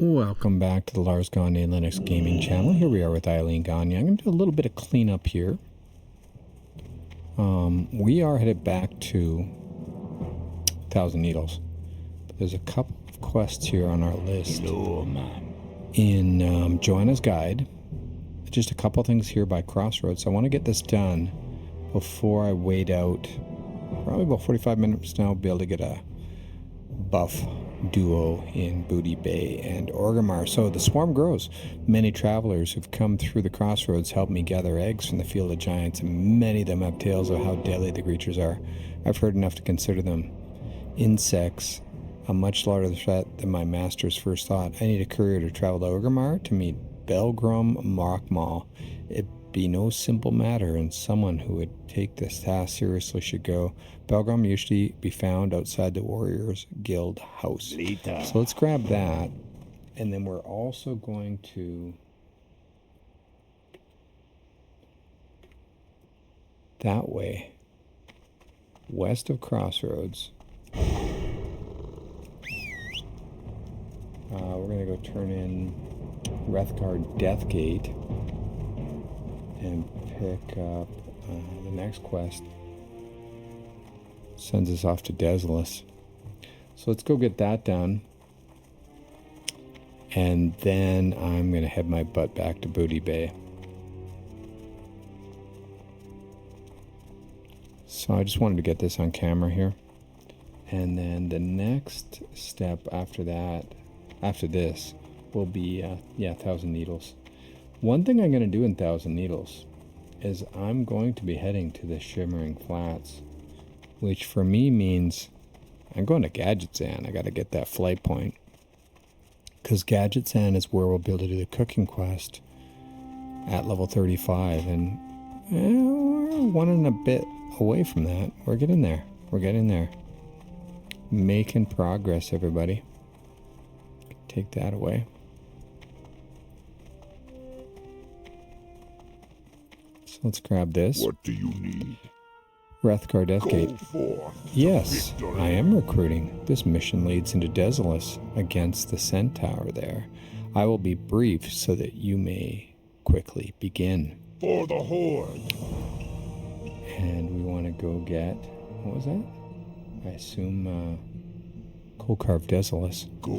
Welcome back to the Lars Gagner Linux Gaming Channel. Here we are with Eileen Gagner. I'm going to do a little bit of cleanup here. We are headed back to Thousand Needles. But there's a couple of quests here on our list. In Joanna's Guide. Just a couple things here by Crossroads. I want to get this done before I wait out. Probably about 45 minutes now. I'll be able to get a buff duo in Booty Bay and Orgrimmar. So the swarm grows. Many travelers who've come through the crossroads help me gather eggs from the field of giants, and many of them have tales of how deadly the creatures are. I've heard enough to consider them insects a much larger threat than my masters first thought. I need a courier to travel to Orgrimmar to meet Belgrum Markmal. It'd be no simple matter, and someone who would take this task seriously should go. Belgrum usually be found outside the Warriors Guild house. So let's grab that, and then we're also going to that way, west of Crossroads. We're going to go turn in Rethgar Deathgate and pick up the next quest. Sends us off to Desolus. So let's go get that done. And then I'm going to head my butt back to Booty Bay. So I just wanted to get this on camera here. And then the next step after that, after this, will be, Thousand Needles. One thing I'm going to do in Thousand Needles is I'm going to be heading to the Shimmering Flats, which for me means I'm going to Gadgetzan. I got to get that flight point, because Gadgetzan is where we'll be able to do the cooking quest at level 35, and we're one and a bit away from that. We're getting there. We're getting there. Making progress, everybody. Take that away. So let's grab this. What do you need? Rethgar Deathgate. Go forth. Yes, I am recruiting. This mission leads into Desolus against the centaur there. I will be brief so that you may quickly begin. For the Horde. And we want to go get, what was that? I assume Kolkar of Desolus. Go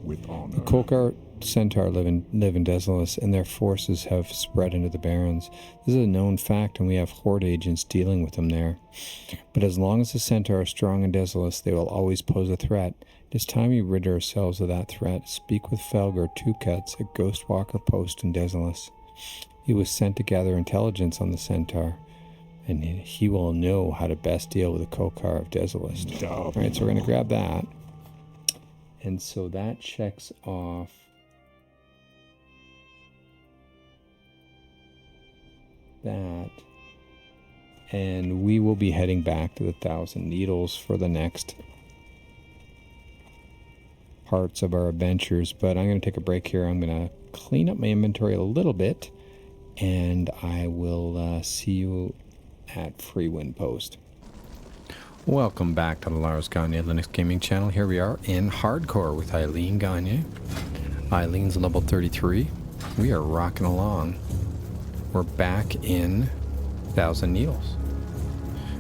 with honor. The Kolkar centaur live in Desolus, and their forces have spread into the Barrens. This is a known fact, and we have Horde agents dealing with them there. But as long as the centaur are strong in Desolus, they will always pose a threat. It is time we rid ourselves of that threat. Speak with Felgar Two-Cuts, a Ghostwalker post in Desolus. He was sent to gather intelligence on the centaur, and he will know how to best deal with the Kolkar of Desolus. Alright, so we're going to grab that. And so that checks off that, and we will be heading back to the Thousand Needles for the next parts of our adventures. But I'm going to take a break here. I'm going to clean up my inventory a little bit, and I will see you at Freewind Post. Welcome back to the Lars Gagner Linux Gaming Channel. Here we are in Hardcore with Eileen Gagner. Eileen's level 33. We are rocking along. We're back in Thousand Needles.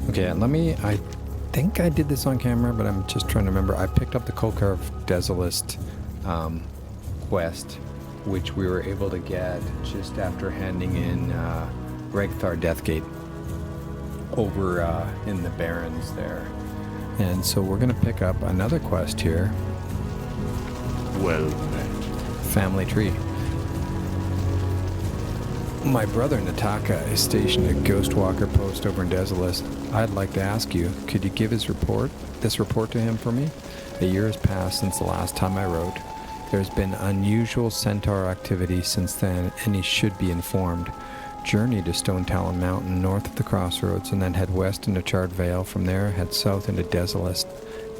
Okay, I think I did this on camera, but I'm just trying to remember. I picked up the Kolkar of Desolus quest, which we were able to get just after handing in Rethgar Deathgate over in the Barrens there. And so we're going to pick up another quest here. Well met. Family Tree. My brother Nataka is stationed at Ghostwalker post over in Desolus. I'd like to ask you, could you give this report to him for me? A year has passed since the last time I wrote. There's been unusual centaur activity since then, and he should be informed. Journey to Stone Talon Mountain north of the crossroads, and then head west into Charred Vale. From there, head south into Desolus.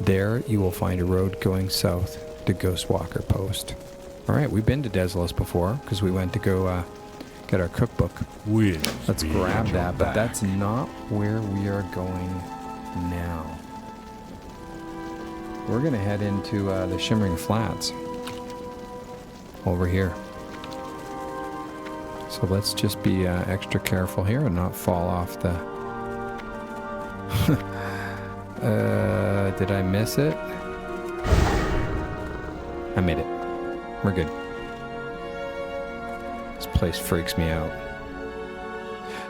There, you will find a road going south to Ghostwalker post. Alright, we've been to Desolus before, because we went to go get our cookbook. Let's grab that, but that's not where we are going now. We're going to head into the Shimmering Flats. over here. So let's just be extra careful here and not fall off the... did I miss it? I made it. We're good. This place freaks me out.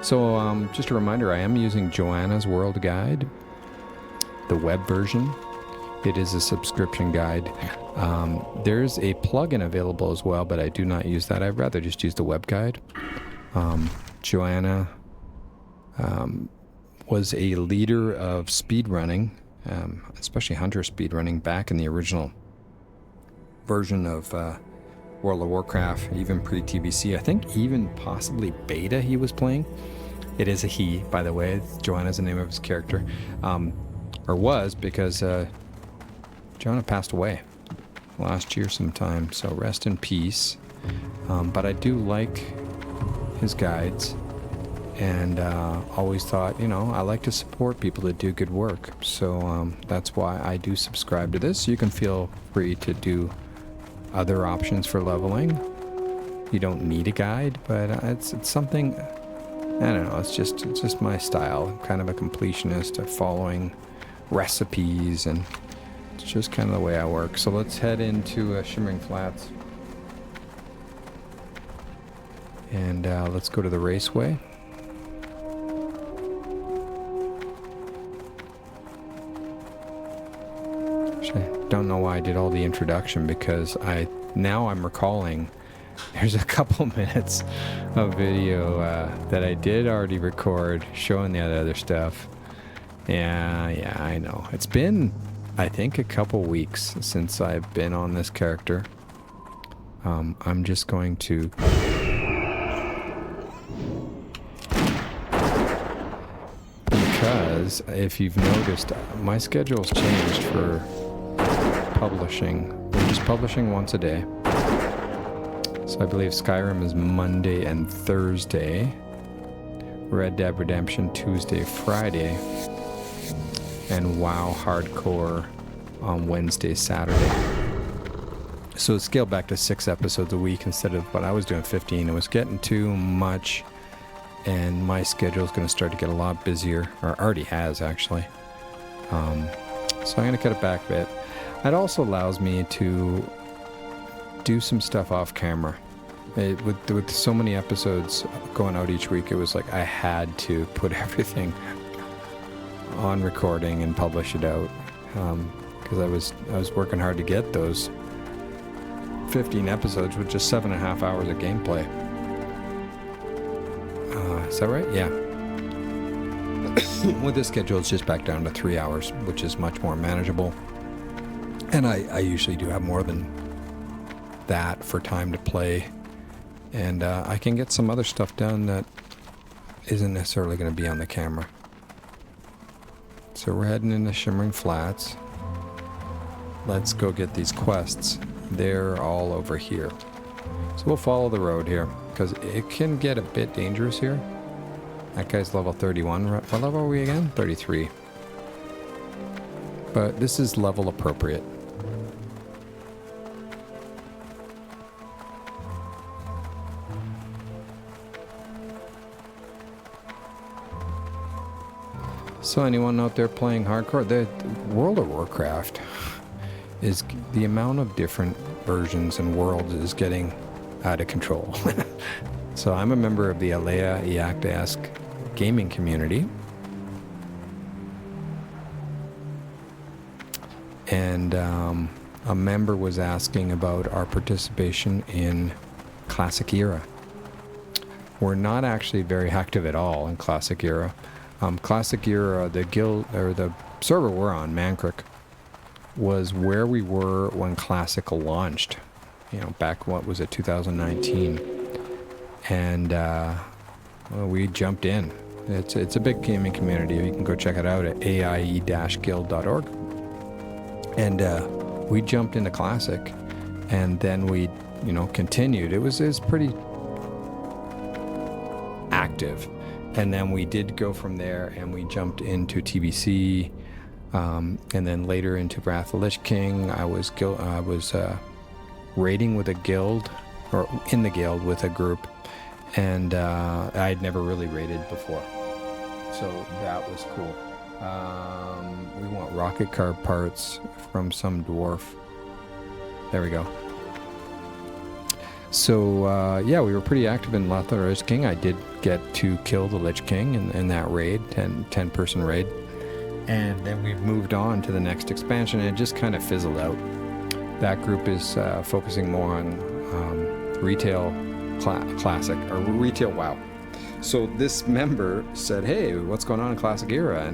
So just a reminder, I am using Joanna's World Guide, the web version. It is a subscription guide. There's a plugin available as well, but I do not use that. I'd rather just use the web guide. Joanna was a leader of speedrunning, especially hunter speedrunning, back in the original version of World of Warcraft, even pre-TBC. I think even possibly beta he was playing. It is a he, by the way. Joanna's the name of his character. Or was, because Joanna passed away last year sometime, so rest in peace. But I do like his guides, and always thought, you know, I like to support people that do good work. So that's why I do subscribe to this. You can feel free to do other options for leveling. You don't need a guide, but it's something, I don't know, it's just my style. I'm kind of a completionist of following recipes, and it's just kind of the way I work. So let's head into Shimmering Flats. And let's go to the raceway. Actually, I don't know why I did all the introduction, because now I'm recalling there's a couple minutes of video that I did already record showing the other stuff. Yeah, I know. It's been, I think, a couple weeks since I've been on this character. I'm just going to... Because, if you've noticed, my schedule's changed for publishing. We're just publishing once a day. So I believe Skyrim is Monday and Thursday. Red Dead Redemption Tuesday, Friday. And WoW Hardcore on Wednesday, Saturday. So it's scaled back to 6 episodes a week instead of what I was doing, 15. It was getting too much, and my schedule is going to start to get a lot busier, or already has actually. So I'm going to cut it back a bit. It also allows me to do some stuff off camera. With so many episodes going out each week, it was like I had to put everything on recording and publish it out, because I was working hard to get those 15 episodes with just 7.5 hours of gameplay. Is that right? Yeah. With this schedule, it's just back down to 3 hours, which is much more manageable. And I usually do have more than that for time to play. And I can get some other stuff done that isn't necessarily going to be on the camera. So we're heading into Shimmering Flats. Let's go get these quests. They're all over here. So we'll follow the road here, because it can get a bit dangerous here. That guy's level 31. What level are we again? 33. But this is level appropriate. So anyone out there playing hardcore, the World of Warcraft is, the amount of different versions and worlds is getting out of control. So I'm a member of the Alea Iacta-esque gaming community. And a member was asking about our participation in Classic Era. We're not actually very active at all in Classic Era. Classic Era, the guild, or the server we're on, Mankrik, was where we were when Classic launched. You know, back, what was it, 2019. And well, we jumped in. It's a big gaming community. You can go check it out at aie-guild.org. And we jumped into Classic, and then we, you know, continued. It was pretty active. And then we did go from there, and we jumped into TBC, and then later into Wrath of the Lich King. I was raiding with a guild, or in the guild with a group, and I'd never really raided before, so that was cool. We want rocket car parts from some dwarf. There we go. So yeah, we were pretty active in Lothar Lich King. I did get to kill the Lich King in that raid, 10 person raid, and then we've moved on to the next expansion, and it just kind of fizzled out. That group is focusing more on retail classic, or retail WoW. So this member said, hey, what's going on in Classic Era?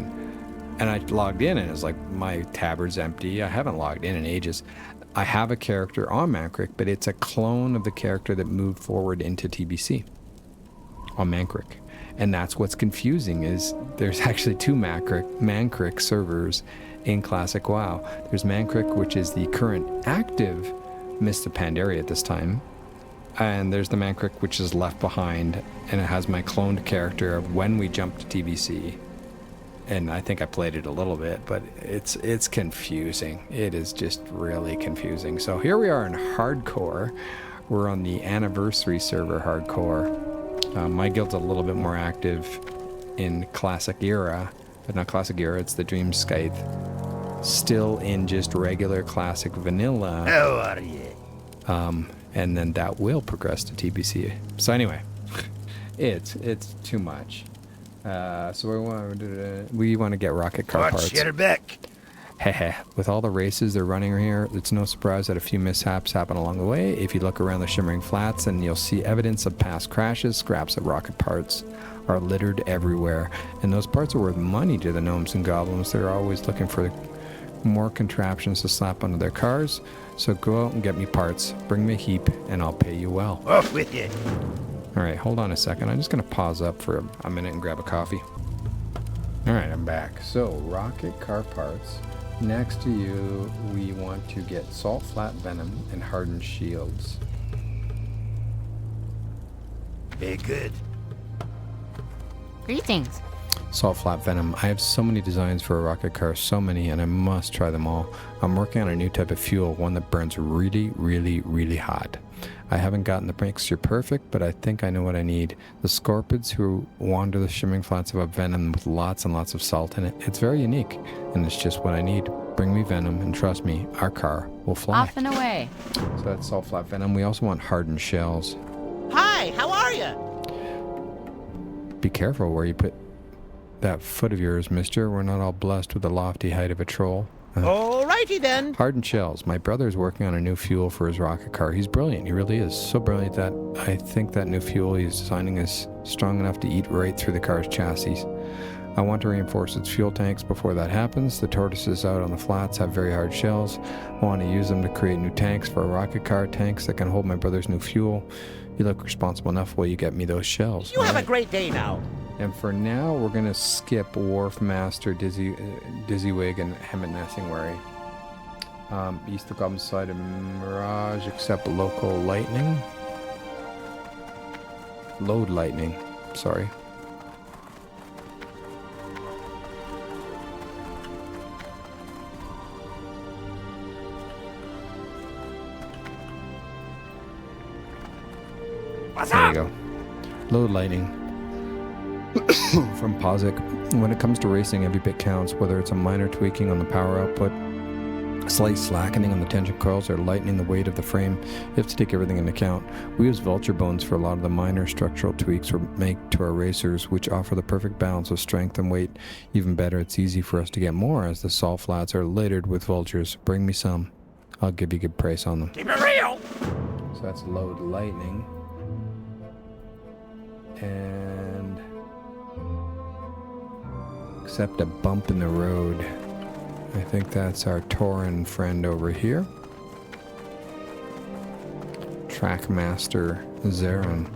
And I logged in, and it's like, my tabard's empty. I haven't logged in ages. I have a character on Mankrik, but it's a clone of the character that moved forward into TBC on Mankrik. And that's what's confusing, is there's actually two Mankrik servers in Classic WoW. There's Mankrik, which is the current active Mist of Pandaria at this time, and there's the Mankrik which is left behind, and it has my cloned character of when we jumped to TBC. And I think I played it a little bit, but it's confusing. It is just really confusing. So here we are in Hardcore. We're on the anniversary server, Hardcore. My guild's a little bit more active in Classic Era, but not Classic Era, it's the Dream Scythe. Still in just regular Classic Vanilla. How are you? And then that will progress to TBC. So anyway, it's too much. So we want to get rocket car parts. Watch your back. With all the races they're running here, it's no surprise that a few mishaps happen along the way. If you look around the Shimmering Flats, and you'll see evidence of past crashes. Scraps of rocket parts are littered everywhere, and those parts are worth money to the gnomes and goblins. They're always looking for more contraptions to slap onto their cars. So go out and get me parts, bring me a heap, and I'll pay you well. Off with you. Alright, hold on a second. I'm just going to pause up for a minute and grab a coffee. Alright, I'm back. So, rocket car parts. Next to you, we want to get salt flat venom and hardened shields. Very good. Greetings. Salt flat venom. I have so many designs for a rocket car, so many, and I must try them all. I'm working on a new type of fuel, one that burns really, really, really hot. I haven't gotten the mixture perfect, but I think I know what I need. The scorpids who wander the Shimmering Flats have a venom with lots and lots of salt in it. It's very unique, and it's just what I need. Bring me venom, and trust me, our car will fly. Off and away. So that's salt flat venom. We also want hardened shells. Hi, how are you? Be careful where you put that foot of yours, mister. We're not all blessed with the lofty height of a troll. Alrighty then. Hardened shells. My brother's working on a new fuel for his rocket car. He's brilliant. He really is. So brilliant that I think that new fuel he's designing is strong enough to eat right through the car's chassis. I want to reinforce its fuel tanks before that happens. The tortoises out on the flats have very hard shells. I want to use them to create new tanks for a rocket car, tanks that can hold my brother's new fuel. You look responsible enough. Will you get me those shells? You have a great day now. And for now, we're going to skip Wharf Master, Dizzywig, and Hemet Nessingwary. East of Goblin side of Mirage, except local lightning. Load lightning, sorry. There you go. Load lightning. From Posic. When it comes to racing, every bit counts, whether it's a minor tweaking on the power output, slight slackening on the tension coils, or lightening the weight of the frame. You have to take everything into account. We use vulture bones for a lot of the minor structural tweaks we make to our racers, which offer the perfect balance of strength and weight. Even better, it's easy for us to get more, as the salt flats are littered with vultures. Bring me some. I'll give you a good price on them. Keep it real. So that's load lightning. And except a bump in the road. I think that's our Tauren friend over here. Trackmaster Zarin.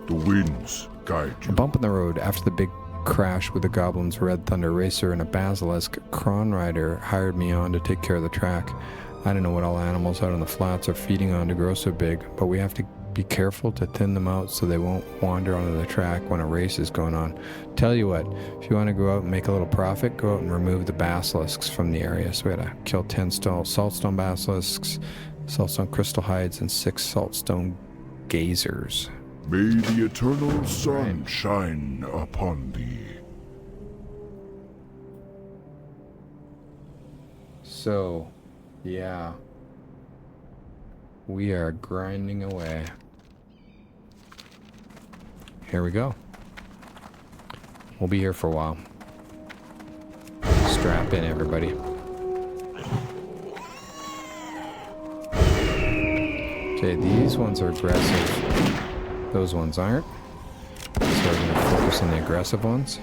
The winds guide A you. bump in the road. After the big crash with the Goblin's Red Thunder Racer and a Basilisk, Kronrider hired me on to take care of the track. I don't know what all animals out on the flats are feeding on to grow so big, but we have to be careful to thin them out so they won't wander onto the track when a race is going on. Tell you what, if you want to go out and make a little profit, go out and remove the basilisks from the area. So we had to kill 10 saltstone basilisks, Saltstone crystal hides and 6 saltstone gazers. May the eternal sun Right. shine upon thee. So, yeah. We are grinding away. Here we go. We'll be here for a while. Strap in, everybody. Okay, these ones are aggressive. Those ones aren't. So we're going to focus on the aggressive ones.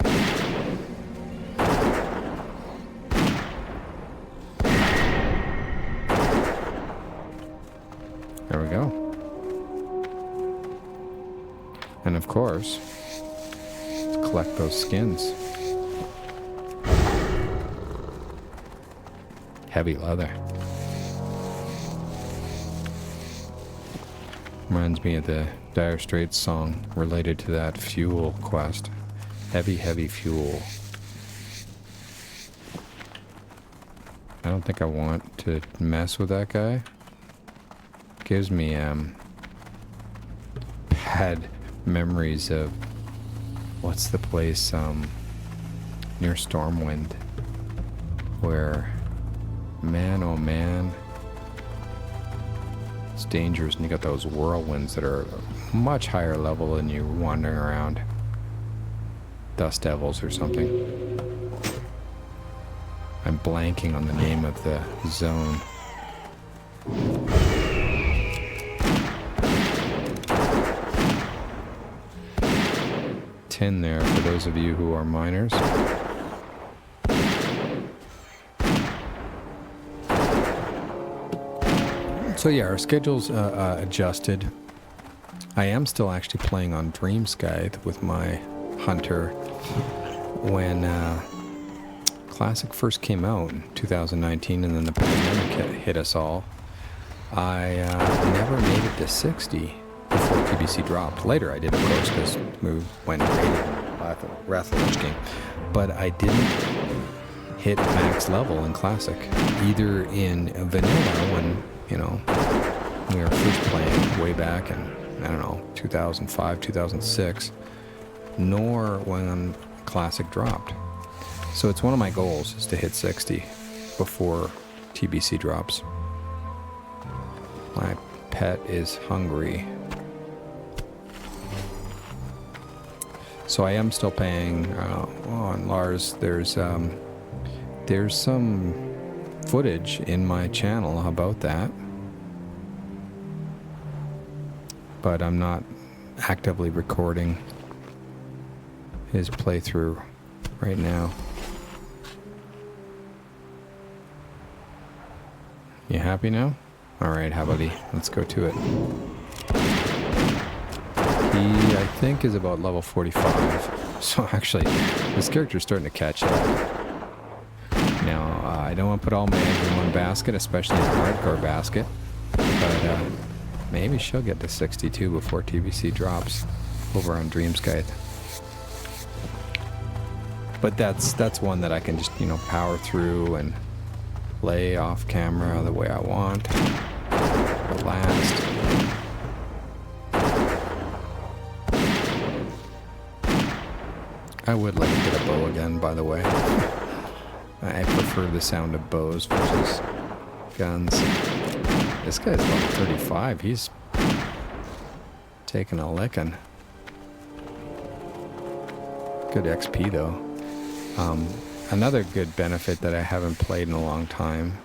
There we go. And of course, let's collect those skins. Heavy leather. Reminds me of the Dire Straits song related to that fuel quest. Heavy, heavy fuel. I don't think I want to mess with that guy. Gives me bad memories of what's the place near Stormwind where, man oh man, it's dangerous, and you got those whirlwinds that are much higher level than you wandering around. Dust Devils or something. I'm blanking on the name of the zone. Tin there for those of you who are miners. So yeah, our schedule's adjusted. I am still actually playing on Dream Scythe with my hunter. When Classic first came out in 2019 and then the pandemic hit us all, I never made it to 60 before TBC dropped. Later I did, of course, because we went and raided Wrath of the Lich King. But I didn't hit max level in Classic, either in vanilla when, you know, we were first playing way back in, I don't know, 2005, 2006, nor when Classic dropped. So it's one of my goals is to hit 60 before TBC drops. My pet is hungry. So I am still paying on Lars. There's some footage in my channel about that, but I'm not actively recording his playthrough right now. You happy now? Alright, how buddy? Let's go to it. He, I think, is about level 45. So actually, this character's starting to catch up. Now, I don't want to put all my eggs in one basket, especially in a hardcore basket. But maybe she'll get to 62 before TBC drops over on Dream Scythe. But that's one that I can just, you know, power through and play off camera the way I want. Relaxed. I would like to get a bow again, by the way. I prefer the sound of bows versus guns. This guy's level 35. He's taking a licking. Good XP though. Another good benefit that I haven't played in a long time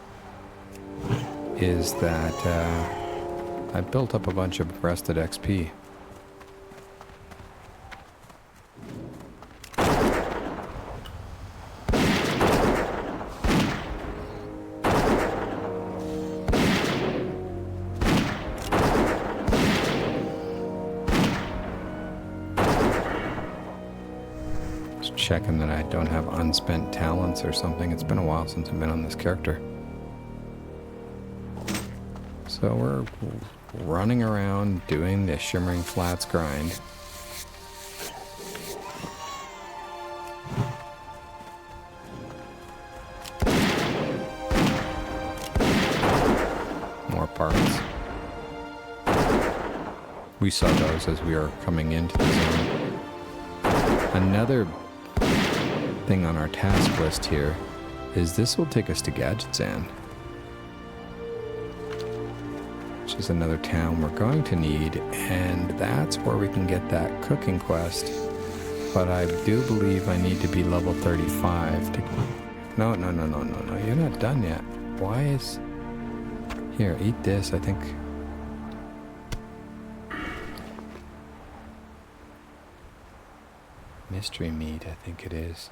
is that I built up a bunch of rested XP. Checking that I don't have unspent talents or something. It's been a while since I've been on this character. So we're running around doing the Shimmering Flats grind. More parts. We saw those as we were coming into the zone. Another thing on our task list here is this will take us to Gadgetzan, which is another town we're going to need, and that's where we can get that cooking quest. But I do believe I need to be level 35 to... No, you're not done yet. Why is... Here, eat this, I think... Mystery meat, I think it is.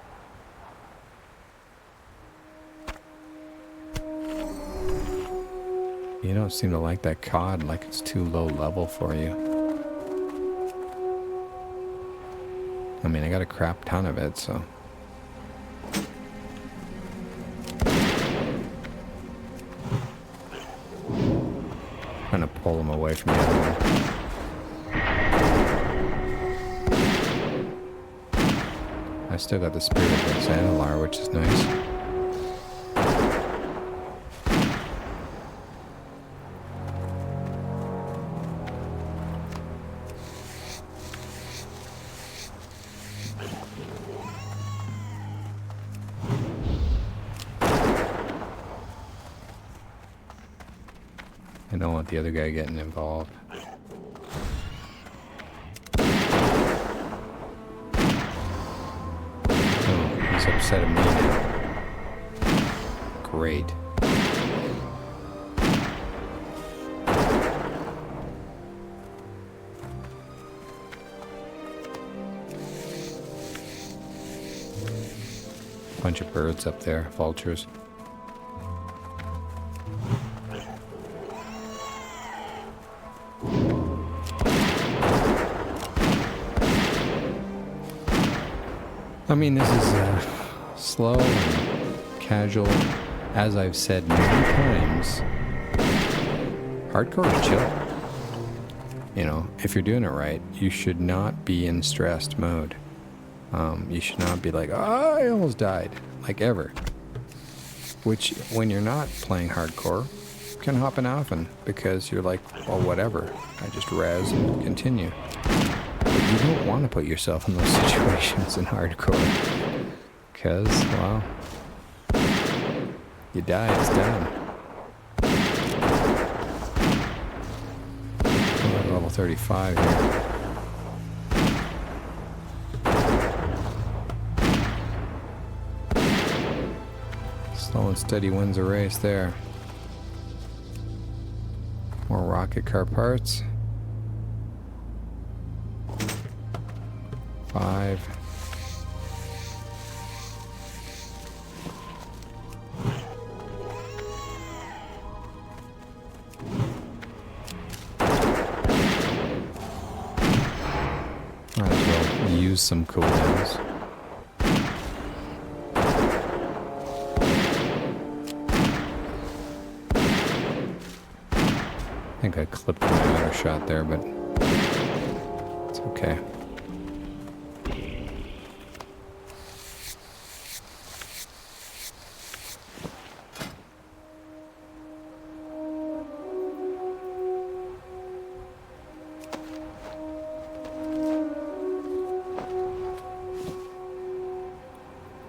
You don't seem to like that cod, like it's too low level for you. I mean, I got a crap ton of it, so... Trying to pull them away from the other one. I still got the spirit of the Xanalar, which is nice. I don't want the other guy getting involved. He's upset at me now. Great. Bunch of birds up there, vultures. I mean, this is slow and casual. As I've said many times, hardcore is chill. You know, if you're doing it right, you should not be in stressed mode. You should not be like, oh, I almost died, like ever. Which, when you're not playing hardcore, can happen often because you're like, well, whatever. I just res and continue. You don't want to put yourself in those situations in hardcore. Because, well, you die, it's done. We're at level 35 here. Slow and steady wins the race there. More rocket car parts. 5. Might as well use some cooldowns. I think I clipped my auto shot there, but it's okay.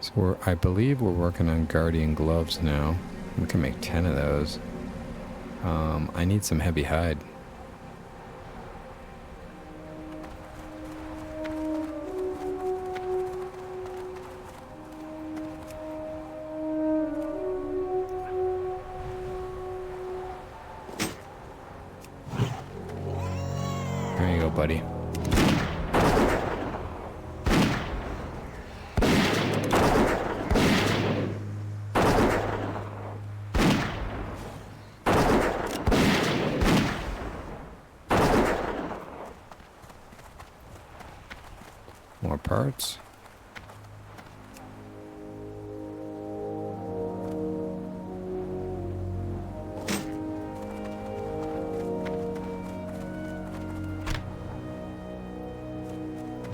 So I believe we're working on Guardian gloves now. We can make 10 of those. I need some heavy hide. There you go, buddy. More parts.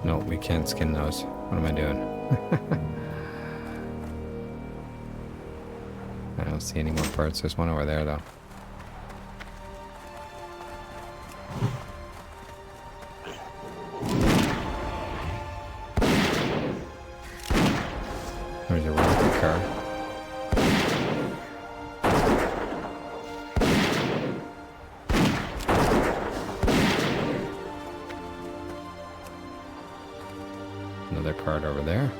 No, we can't skin those. What am I doing? I don't see any more parts. There's one over there, though. car. Another card over there.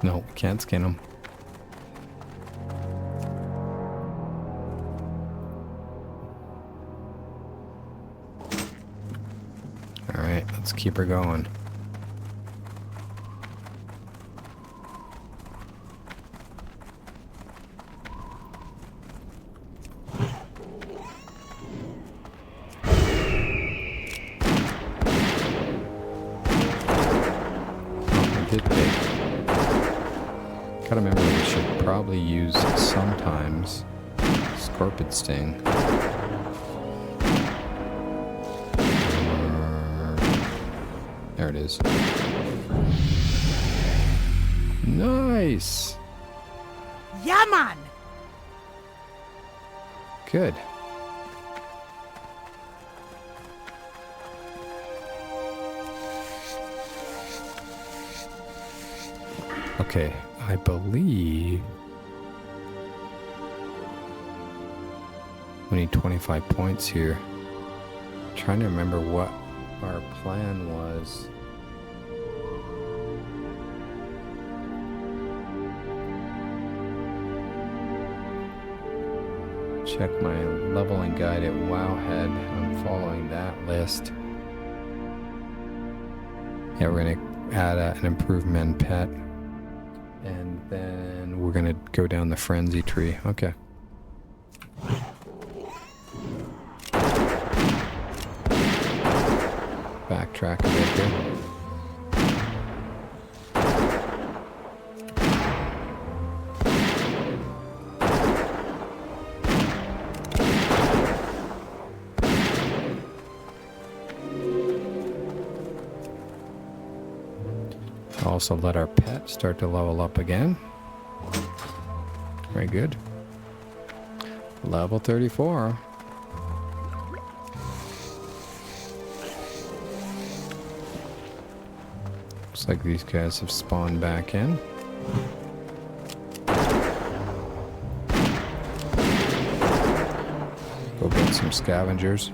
No, can't skin them. Alright, let's keep her going. Gotta remember we should probably use sometimes Scorpion Sting. There it is. Nice! Yeah, man! Good. Okay, I believe we need 25 points here. I'm trying to remember what our plan was. Check my leveling guide at Wowhead. I'm following that list. Yeah, we're gonna add an improvement pet. And then we're gonna go down the frenzy tree. Okay. Backtrack a bit here. Also let our pet start to level up again. Very good. Level 34. Looks like these guys have spawned back in. Go get some scavengers.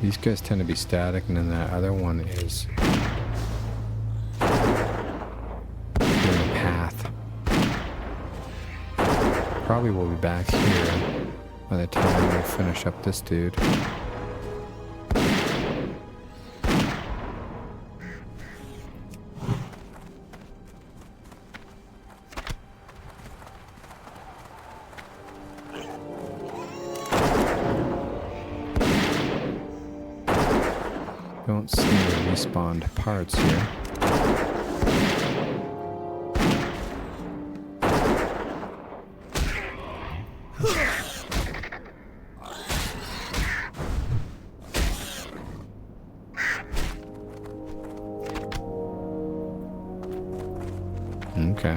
These guys tend to be static, and then that other one is doing a path. Probably will be back here by the time we finish up this dude. Don't see any respawned parts here. Okay.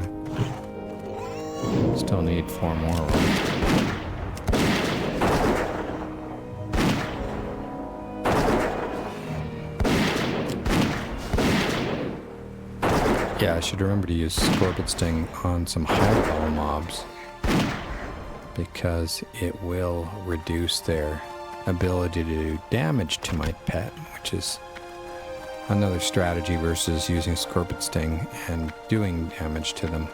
Still need 4 more. Right? Yeah, I should remember to use Scorpion Sting on some higher level mobs because it will reduce their ability to do damage to my pet, which is another strategy versus using Scorpion Sting and doing damage to them.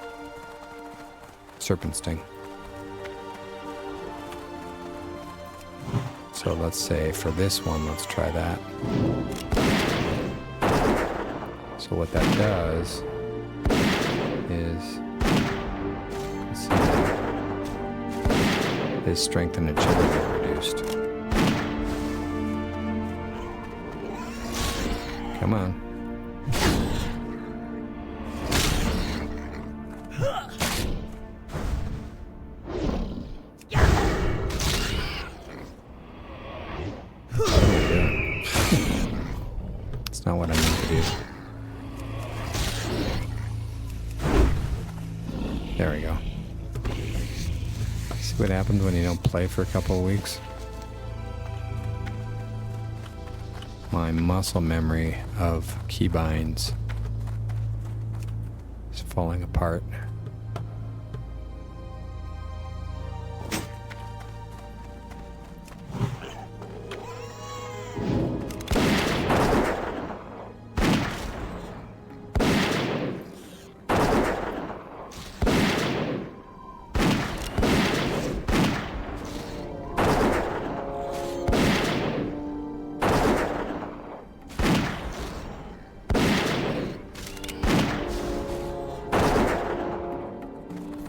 Serpent Sting. So let's say for this one, let's try that. So what that does is, let's see, his strength and agility are reduced. Come on. It's not what I meant to do. There we go. See what happens when you don't play for a couple of weeks? My muscle memory of keybinds is falling apart.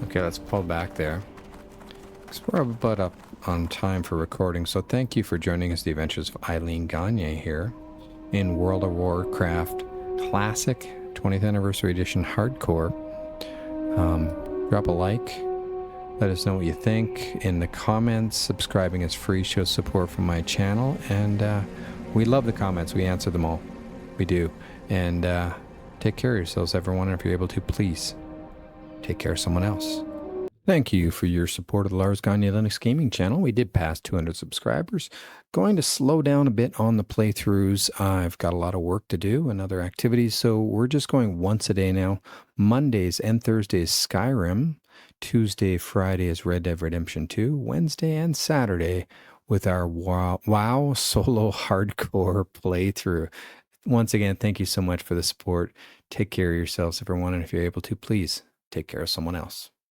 Okay, let's pull back there. Because we're about up on time for recording, so thank you for joining us, the adventures of Eileen Gagner here in World of Warcraft Classic 20th Anniversary Edition Hardcore. Drop a like, let us know what you think in the comments. Subscribing is free, shows support from my channel, and we love the comments. We answer them all. We do. And take care of yourselves, everyone, and if you're able to, please take care of someone else. Thank you for your support of the Lars Gagner Linux Gaming channel. We did pass 200 subscribers. Going to slow down a bit on the playthroughs. I've got a lot of work to do and other activities, so we're just going once a day now. Mondays and Thursdays, Skyrim. Tuesday, Friday is Red Dead Redemption 2. Wednesday and Saturday with our WoW solo hardcore playthrough. Once again, thank you so much for the support. Take care of yourselves, everyone, and if you're able to, please take care of someone else.